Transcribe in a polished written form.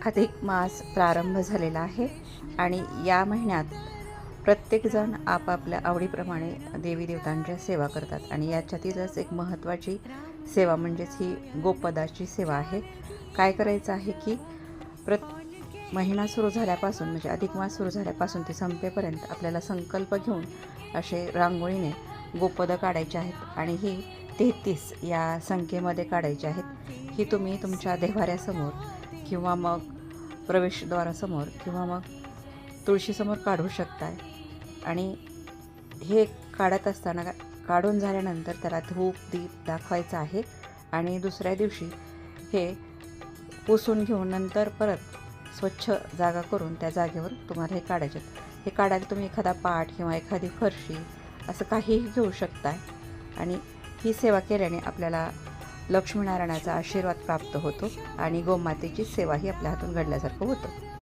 अधिक मास प्रारंभ झालेला आहे आणि या महिन्यात प्रत्येकजण आपापल्या आवडीप्रमाणे देवी देवतांच्या सेवा करतात आणि याच्यातीलच एक महत्त्वाची सेवा म्हणजेच ही गोपदाची सेवा आहे. काय करायचं आहे की महिना सुरू झाल्यापासून म्हणजे अधिक मास सुरू झाल्यापासून ते संपेपर्यंत आपल्याला संकल्प घेऊन असे रांगोळीने गोपदं काढायचे आहेत आणि ही 33 या संख्येमध्ये काढायची आहेत. ही तुम्ही तुमच्या देव्हाऱ्यासमोर किंवा मग प्रवेशद्वारासमोर किंवा मग तुळशीसमोर काढू शकताय. आणि हे काढत असताना काढून झाल्यानंतर त्याला धूप दीप दाखवायचा आहे आणि दुसऱ्या दिवशी हे पुसून घेऊन नंतर परत स्वच्छ जागा करून त्या जागेवर तुम्हाला हे काढायचे. हे काढायला तुम्ही एखादा पाट किंवा एखादी फरशी असं काहीही घेऊ शकताय आणि ही सेवा केल्याने आपल्याला लक्ष्मीनारायणाचा आशीर्वाद प्राप्त होतो आणि गोमातेची सेवाही आपल्या हातून घडल्यासारखं होतं.